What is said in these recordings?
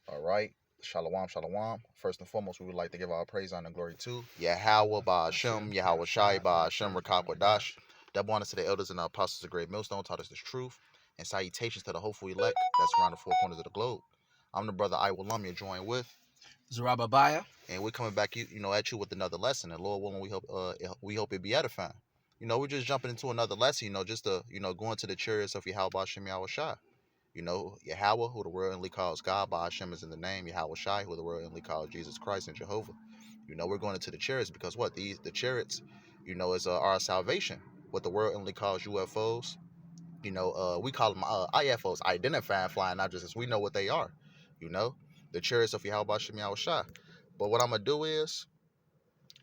All right. Shalom, shalom. First and foremost, we would like to give our praise, honor, and glory to YAHAWAH, BAHASHAM, YAHAWASHI, BAHASHAM, Rakakwadash. Double honor to the elders and the apostles of Great Millstone, taught us this truth. And salutations to the hopeful elect that's around the four corners of the globe. I'm the brother YAHAWAH, you're joined with Zarababiah. and we're coming back, at you with another lesson. And Lord willing, we hope it be edifying. We're just jumping into another lesson. Just to go into the chariots of Yahweh Shem Yahweh. Yahweh, who the world only calls God, BAHASHAM is in the name. YAHAWASHI, who the world only calls Jesus Christ and Jehovah. We're going into the chariots because what? The chariots, is our salvation. What the world only calls UFOs, we call them IFOs, identifying flying objects. We know what they are, the chariots of Yahweh Shem Yahweh. But what I'm gonna do is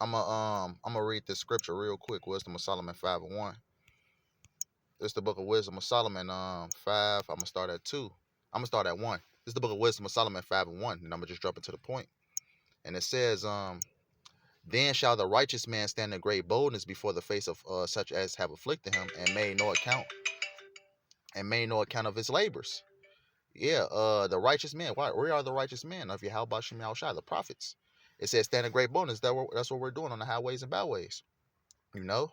I'm gonna read this scripture real quick. Wisdom of Solomon 5:1. It's the book of Wisdom of Solomon 5. I'm gonna start at 2. I'm gonna start at 1. This is the book of Wisdom of Solomon 5:1, and I'm gonna just drop it to the point. And it says, then shall the righteous man stand in great boldness before the face of such as have afflicted him, and made no account of his labors. Yeah, the righteous man. Where are the righteous men of Yahweh Shem Yahushua, the prophets? It says stand in great boldness. That's what we're doing on the highways and byways. You know,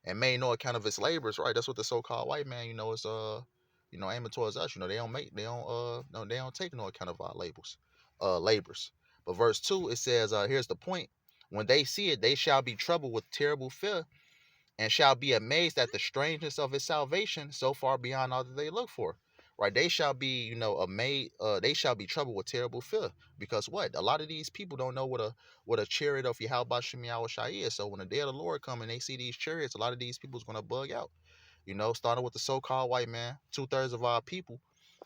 and made no account of his labors. Right. That's what the so-called white man, is aiming towards us. They don't take no account of our labors. But verse 2, it says, here's the point. When they see it, they shall be troubled with terrible fear, and shall be amazed at the strangeness of his salvation, so far beyond all that they look for. Right? They shall be, amazed. They shall be troubled with terrible fear, because what? A lot of these people don't know what a chariot of Yahweh Shem Yahushua is. So when the day of the Lord come and they see these chariots, a lot of these people's gonna bug out. Starting with the so-called white man, 2/3 of our people,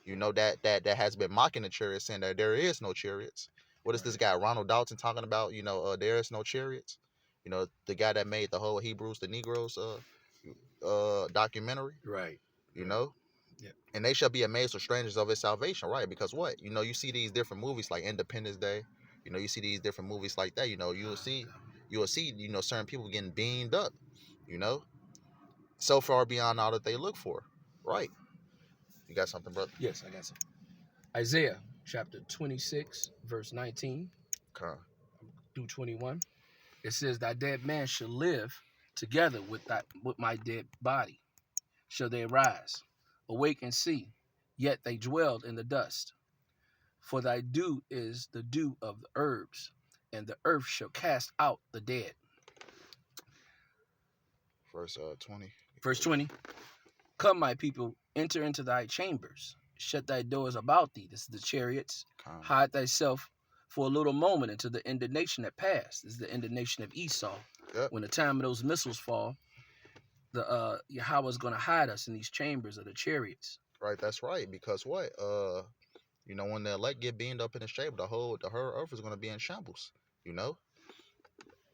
that has been mocking the chariots, saying that there is no chariots. What is this guy Ronald Dalton talking about? There is no chariots. The guy that made the whole Hebrews the Negroes documentary. Right. You know, Yep. and they shall be amazed with strangers of his salvation. Right? Because what? You see these different movies like Independence Day. You see these different movies like that. You'll see certain people getting beamed up. So far beyond all that they look for. Right? You got something, brother? Yes, I got some. Isaiah chapter 26, verse 19 Okay. through 21. It says, thy dead man shall live together with my dead body. Shall they arise? Awake and see. Yet they dwelled in the dust. For thy dew is the dew of the herbs, and the earth shall cast out the dead. Verse 20. Verse 20. Come, my people, enter into thy chambers. Shut thy doors about thee. This is the chariots. Hide thyself for a little moment until the indignation that passed. This is the indignation of Esau. Yep. When the time of those missiles fall, the Yahweh is going to hide us in these chambers of the chariots. Right, that's right. Because what? When the elect get beamed up in the chamber, the whole earth is going to be in shambles.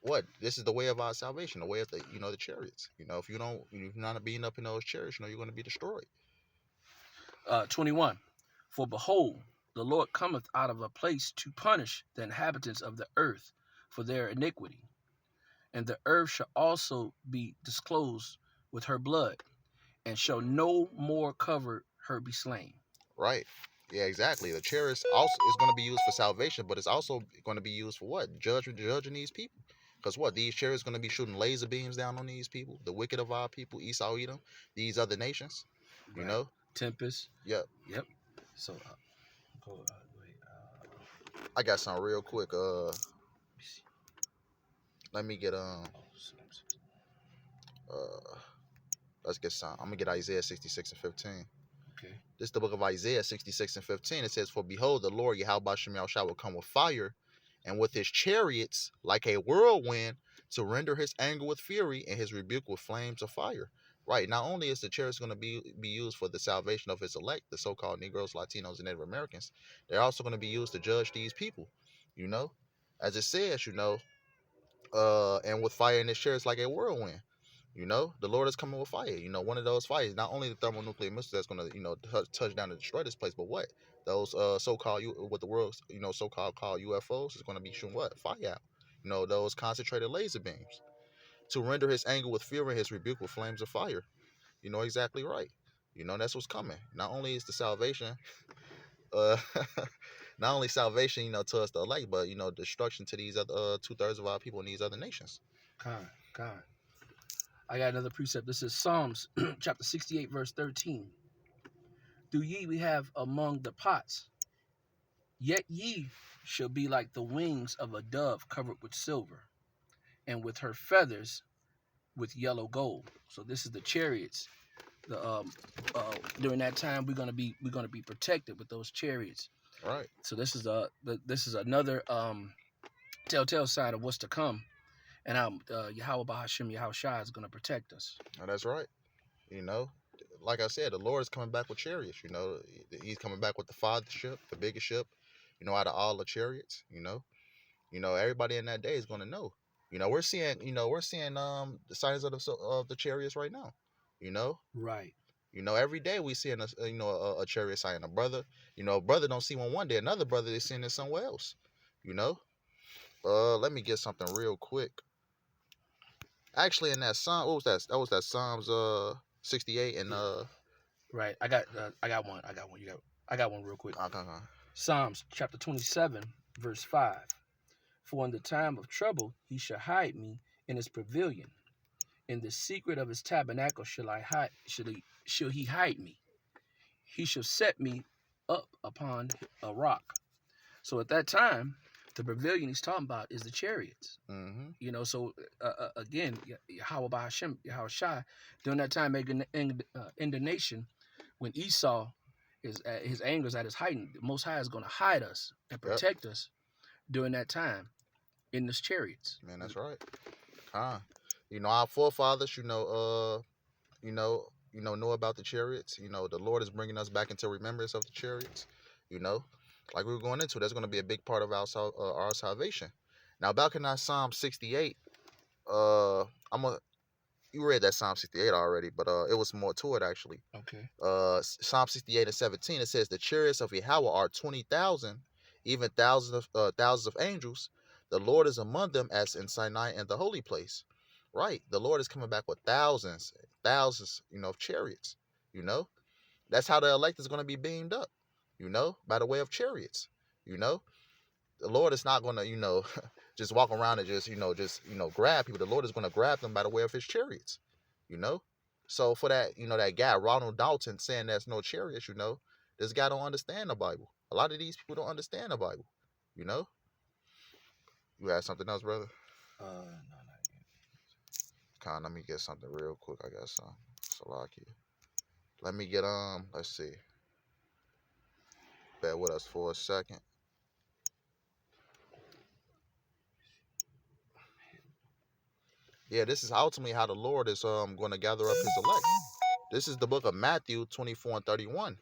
What? This is the way of our salvation, the way of the chariots. If you're not being up in those chariots, you're going to be destroyed. 21. For behold, the Lord cometh out of a place to punish the inhabitants of the earth for their iniquity. And the earth shall also be disclosed with her blood, and shall no more cover her be slain. Right. Yeah, exactly. The chariots also is going to be used for salvation, but it's also going to be used for what? Judging these people. Because what? These chariots going to be shooting laser beams down on these people, the wicked of our people, Esau, Edom, these other nations. Right. Tempest. Yep. So, I got something real quick. Let me get let's get some. I'm gonna get Isaiah 66 and 15. Okay. This is the book of Isaiah 66 and 15. It says, for behold, the Lord Yahweh Shem Yahushua will come with fire, and with his chariots like a whirlwind, to render his anger with fury and his rebuke with flames of fire. Right. Not only is the chariots going to be used for the salvation of his elect, the so-called Negroes, Latinos, and Native Americans, they're also going to be used to judge these people. As it says, and with fire in his chariots like a whirlwind. The Lord is coming with fire. One of those fires, not only the thermonuclear missiles that's going to, touch down and destroy this place, but what? Those so-called, what the world, so-called called UFOs is going to be shooting what? Fire out. Those concentrated laser beams to render his anger with fury and his rebuke with flames of fire. Exactly right. That's what's coming. Not only is the salvation, uh, Not only salvation, to us the elect, but destruction to these other 2/3 of our people in these other nations. God. I got another precept. This is Psalms chapter 68, verse 13. Do ye we have among the pots, yet ye shall be like the wings of a dove covered with silver, and with her feathers with yellow gold. So this is the chariots. The during that time we're gonna be protected with those chariots. Right. So this is another telltale sign of what's to come, and how YAHAWAH BAHASHAM YAHAWASHI is gonna protect us. Oh, that's right. Like I said, the Lord is coming back with chariots. He's coming back with the father ship, the biggest ship. Out of all the chariots. Everybody in that day is gonna know. We're seeing the signs of the chariots right now. Right. Every day we seeing a chariot sign. A brother don't see one day, another brother is seeing it somewhere else. Let me get something real quick. Actually, in that psalm, what was that? That was that Psalms 68 and Right. I got one. I got one real quick. Psalms chapter 27, verse 5. For in the time of trouble he shall hide me in his pavilion. In the secret of his tabernacle shall he hide me. He shall set me up upon a rock. So at that time, the pavilion he's talking about is the chariots. Mm-hmm. So again, YAHAWAH BAHASHAM YAHAWASHI, during that time in the nation, when Esau his anger is at his height, the Most High is going to hide us and protect us during that time in this chariots. Man, that's right. Our forefathers, know about the chariots. The Lord is bringing us back into remembrance of the chariots. Like we were going into, that's going to be a big part of our salvation. Now, back in that Psalm 68, you read that Psalm 68 already, but it was more to it actually. Okay. Psalm 68 and 17, it says, the chariots of YAHAWAH are 20,000, even thousands of angels. The Lord is among them as in Sinai and the holy place. Right. The Lord is coming back with thousands, of chariots. That's how the elect is going to be beamed up, by the way of chariots. The Lord is not going to, just walk around and just grab people. The Lord is going to grab them by the way of his chariots, So for that, that guy, Ronald Dalton, saying there's no chariots, this guy don't understand the Bible. A lot of these people don't understand the Bible, You had something else, brother? No, not yet. Let me get something real quick. I got some. Salaki. Let me get, let's see. Bear with us for a second. Yeah, this is ultimately how the Lord is going to gather up his elect. This is the book of Matthew 24 and 31.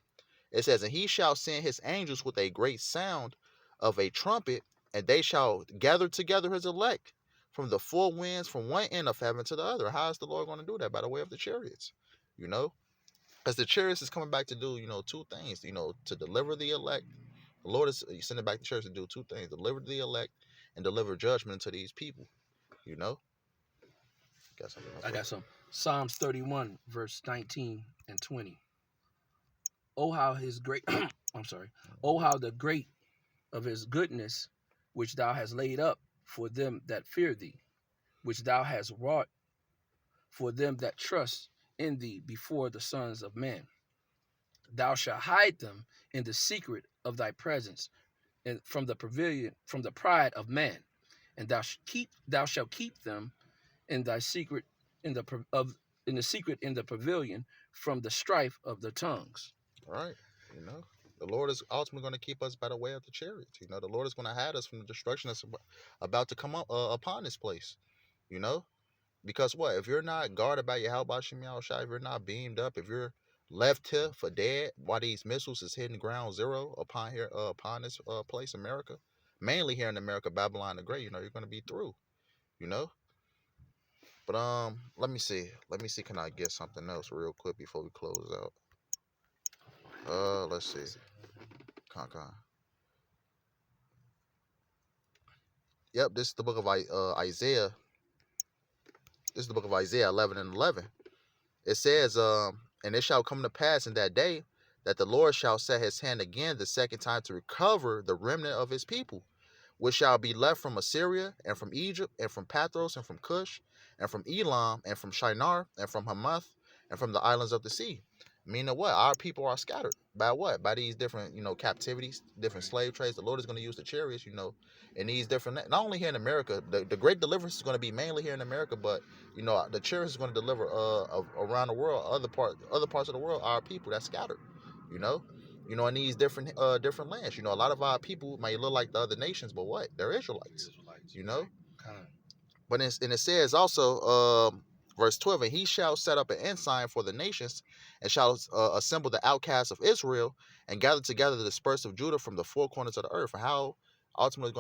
It says, and he shall send his angels with a great sound of a trumpet, and they shall gather together his elect from the four winds, from one end of heaven to the other. How is the Lord going to do that? By the way of the chariots, because the chariots is coming back to do, two things, to deliver the elect. The Lord is sending back the chariots to do two things: deliver the elect and deliver judgment to these people. I got some. Psalms 31, verse 19 and 20. Oh, how his great, I'm sorry. Oh, how the great of his goodness, which thou hast laid up for them that fear thee, which thou hast wrought for them that trust in thee before the sons of men. Thou shalt hide them in the secret of thy presence, and from the pavilion, from the pride of man, and thou shalt keep them in thy secret in the secret in the pavilion from the strife of the tongues. Right. The Lord is ultimately going to keep us by the way of the chariots. The Lord is going to hide us from the destruction that's about to come up upon this place. Because what? If you're not guarded by YAHAWAH BAHASHAM YAHAWASHI, if you're not beamed up, if you're left here for dead while these missiles is hitting ground zero upon this place, America, mainly here in America, Babylon the Great, you're going to be through. But let me see. Can I get something else real quick before we close out? Let's see. Yep, this is the book of Isaiah. This is the book of Isaiah 11 and 11. It says, and it shall come to pass in that day that the Lord shall set his hand again the second time to recover the remnant of his people, which shall be left from Assyria, and from Egypt, and from Pathros, and from Cush, and from Elam, and from Shinar, and from Hamath, and from the islands of the sea. Meaning what? Our people are scattered. By what? By these different, captivities, different slave trades. The Lord is going to use the chariots, in these different, not only here in America, the great deliverance is going to be mainly here in America, but, the chariots is going to deliver around the world, other parts of the world, our people that's scattered, you know? In these different lands. A lot of our people may look like the other nations, but what? They're Israelites. You know? But it says also, verse 12, and he shall set up an ensign for the nations, and shall assemble the outcasts of Israel, and gather together the dispersed of Judah from the four corners of the earth. And how ultimately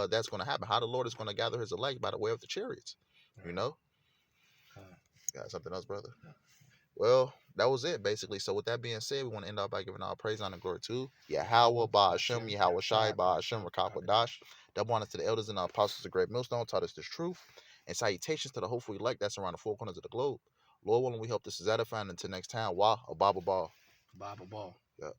that's gonna happen? How the Lord is gonna gather his elect by the way of the chariots. You know? Got something else, brother? Well, that was it, basically. So with that being said, we want to end off by giving all praise, honor, and glory to YAHAWAH, BAHASHAM, YAHAWASHI, BAHASHAM, Rakapadash. Double honors to the elders and the apostles of Great Millstone, taught us this truth. And salutations to the hopeful elect that's around the four corners of the globe. Lord willing, we hope this is edifying. Until next time, Wah, a Bible ball. Bible ball.